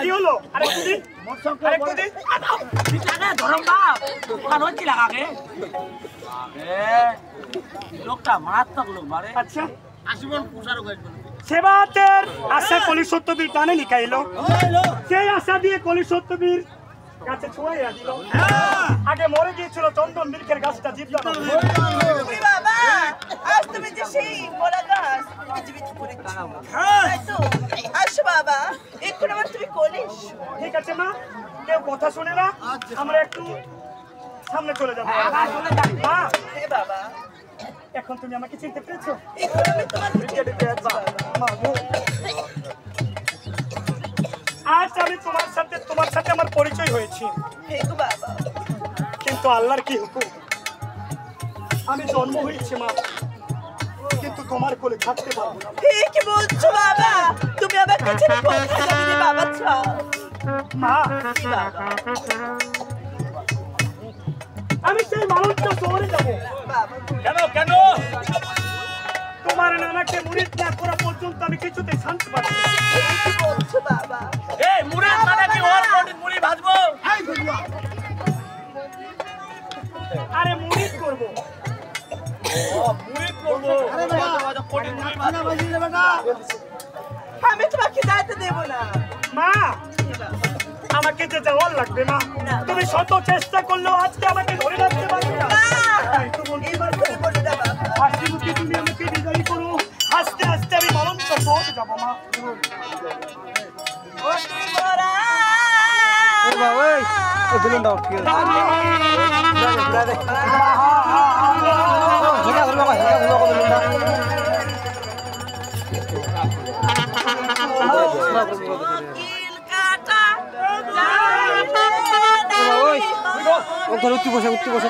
কি হলো আরেকটু দিন আরেকটু দিন লাগা ধরম বাপ দোকান হচ্ছে লাগাকে লোকটা মারাত্মক লোক মারে আচ্ছা আশীবন পুষারও গাছ সেবাতের আশা কলি সত্যবীর টানে নিকাইলো সেই আশা দিয়ে কলি সত্যবীর গাছে ছোঁয়াইয়া দিল আগে মরে গিয়েছিল চন্দন বৃক্ষের গাছটা জীবদান বাবা আজ তুমি যে সেই মোলা গাছ জীবিত করে তো আসো বাবা এখন আমার তুমি কলিস ঠিক আছে মা কেউ কথা শুনে না আমরা একটু সামনে চলে যাবো মা হে বাবা এখন তুমি আমাকে চিনতে পেরেছো এখন আমি তোমাকে চিনতে পেরেছি মা গো আজ আমি তোমার সাথে আমার পরিচয় হয়েছে হে গো বাবা কিন্তু আল্লাহর কি হুকুম আমি জন্ম হয়েছি মা কিন্তু তোমার কোলে থাকতে পারবো না কি বলছো বাবা তুমি আমার কাছে কোথায় যাবে বাবা চাও মা বাবা আমি সেই মানুষটা শহরে যাবো বাবা কেন কেন তোমার নানাকে মুরিদ না করা পর্যন্ত আমি কিছুতে শান্তি পাচ্ছি না কি বলছো বাবা এই মুড়ি মানে কি ওর মুড়ি ভাজবো আরে মুরিদ করবো মুড়ি করবো আরে বাবা কোটি মুড়ি ভাজবো আমি তোমাকে যাইতে দেব না মা আমাকে যে যাওয়ার লাগবে মা তুমি শত চেষ্টা করলেও আজকে আমাকে ধরে রাখতে পারবে না এবার করে বলি না বাবা হাসি মুখে তুমি আমাকে বিদায় করো হাসতে হাসতে আমি মরণ তো পৌঁছে যাবো মা ও তুই মোরা উঠতে বসে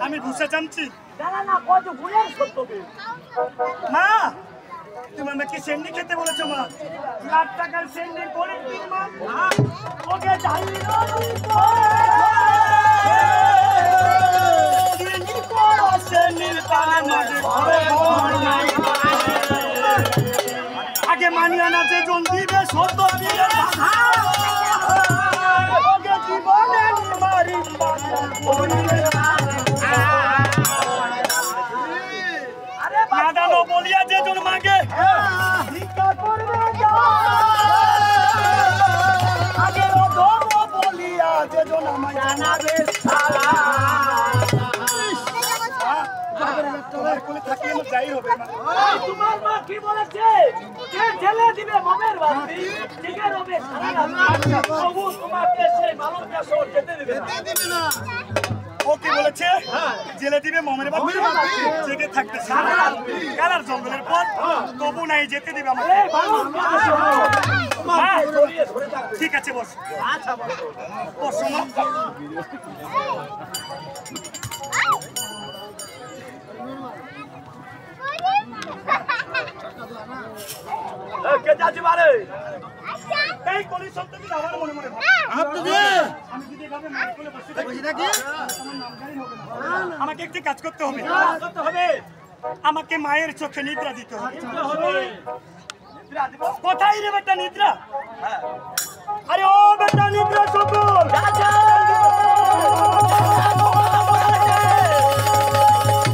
আমি ঘুষে চামছি না কত ভুলে সত্যি মা তুমি আমাকে সেন্ডি খেতে বলেছো মা লাখ টাকার সেন্ডি করে দিন মা ওকে জ্বালিয়ে আগে মানিয়া না যে জন দিবে শত বীরের বাধা ওকে জীবনে মারি আরে বাদানো বলিয়া যে জন মাগে ভিক্ষা করবে আগে ধর্ম বলিয়া যে জন আমায় জানাবে সারা তোমার মা কি বলেছে যে জেলে দিবে মমের বাতি ঠিক হবে সারা রাত তবু তোমাকে সেই মালুমটা শহর যেতে দিবে না ও কি বলেছে জেলে দিবে মমের বাতি জেগে থাকতে সারা রাত কালার জঙ্গলের পর তবু নাই যেতে দিবে আমাকে ঠিক আছে বস আচ্ছা বস শোনো কে যাচ্ছি বারে এই কলি সত্য কি আমার মনে মনে আমি যদি এভাবে মাইক করে বসে থাকি আমার নামজারি হবে না আমাকে একটি কাজ করতে হবে করতে হবে আমাকে মায়ের চোখে নিদ্রা দিতে হবে হবে কোথায় রে বেটা নিদ্রা আরে ও বেটা নিদ্রা সকল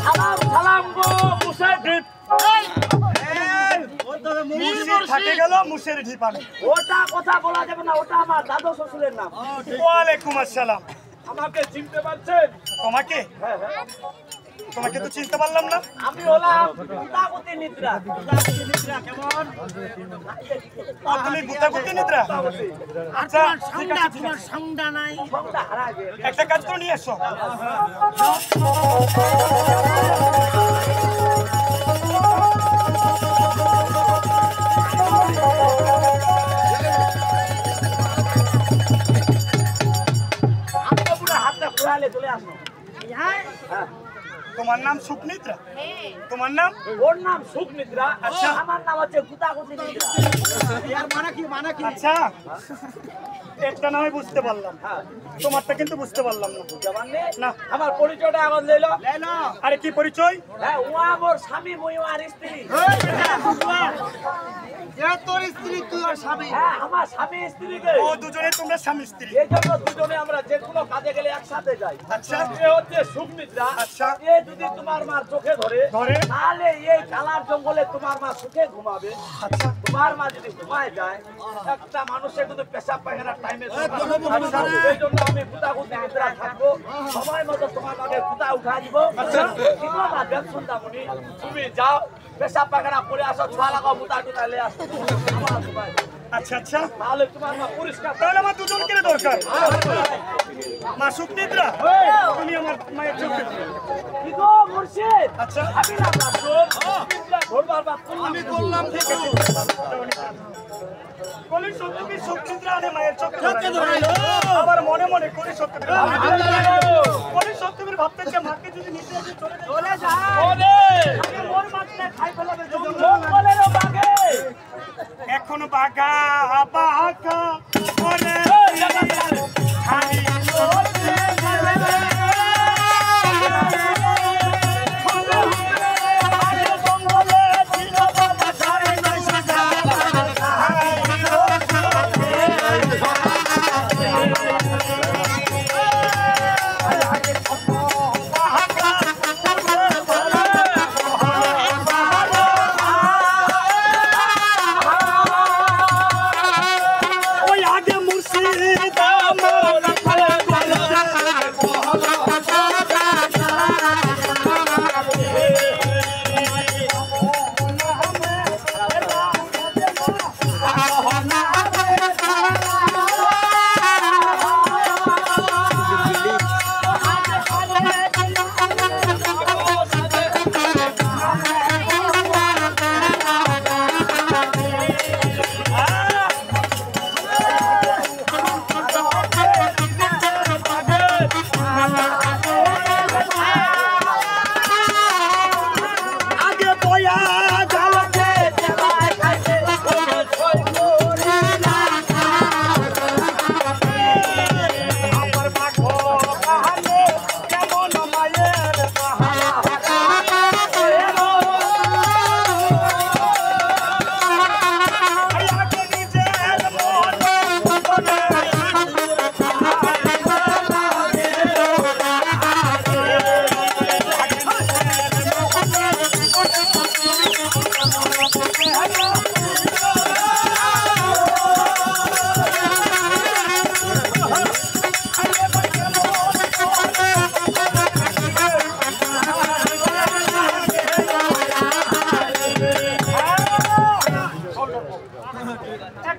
সালাম সালাম গো মুসাফির মুসির থাকে গেল মুসের ঢিপানি ওটা কথা বলা যাবে না ওটা আমার দাদু শ্বশুরের নাম ওয়ালাইকুম আসসালাম আমাকে চিনতে পারছেন তোমাকে তোমাকে তো চিনতে পারলাম না আমি হলাম গুতাগুতি নিদ্রা কেমন তুমি গুতাগুতি নিদ্রা আচ্ছা ঠিক আছে তোমার সংজ্ঞা নাই সবটা হারা গেল একটা কাজ করে নিয়ে এসো আপনি পুরো হাতটা ঘুরালে চলে আসো তোমার নাম সুকনিদ্রা তোমার নাম ওর নাম সুখ নিদ্রা আচ্ছা আমার নাম হচ্ছে গুতাগুতি নিদ্রা এর মানে কি আচ্ছা একটা নামে বুঝতে পারলাম তোমারটা কিন্তু বুঝতে পারলাম না জানেন না। আমার পরিচয়টা এখন লইলো আরে কি পরিচয় হ্যাঁ ও আমার স্বামী মই আর স্ত্রী তোর স্ত্রী তুই আর স্বামী হ্যাঁ আমার স্বামী স্ত্রীকে ও দুজনে তোমরা স্বামী স্ত্রী এই জন্য দুজনে আমরা যে কোনো কাজে গেলে একসাথে যাই আচ্ছা এ হচ্ছে সুখনিদ্রা আচ্ছা। এ যদি তোমার মা চোখে ধরে তাহলে এই কালার জঙ্গলে তোমার মা সুখে ঘুমাবে আচ্ছা তোমার মা যদি ঘুমায় যায় একটা মানুষের কিন্তু পেশাব পায়খানার টাইমে এই জন্য আমি গুতাগুতি নিদ্রা থাকবো সময় মতো তোমার মাকে গুতা উঠা দিব কিন্তু আমার দেখুন দামনি তুমি যাও পেশাব পায়খানা করে আসো ছোয়া লাগাও গুতা টুতা লে আসো আমার ঘুমায় আচ্ছা আচ্ছা তাহলে তোমার মা পরিষ্কার তাহলে আমার দুজনকে দরকার মা সুকনিদ্রা তুমি আমার মায়ের চোখে কি গো মুর্শিদ আচ্ছা আমি না রাসূল বিসমিল্লাহ ধরবার বাদ আমি বললাম ঠিক আছে কলি সত্যি সুকনিদ্রা আনে মায়ের চোখে ধরাইলো আবার মনে মনে কলি সত্যি কলি সত্যি ভাবতেছে মাকে যদি নিতে চলে যায় ওরে আগে মোর মাছটা খাই ফেলাবে জঙ্গলের বাগে এখনো বাঘা বাঘা মনে খালি ওই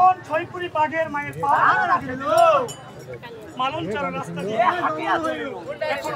এখন ছয়পুরি বাঘের মায়ের পা মালঞ্চর রাস্তা দিয়ে হাঁটিয়া চলিল। এখন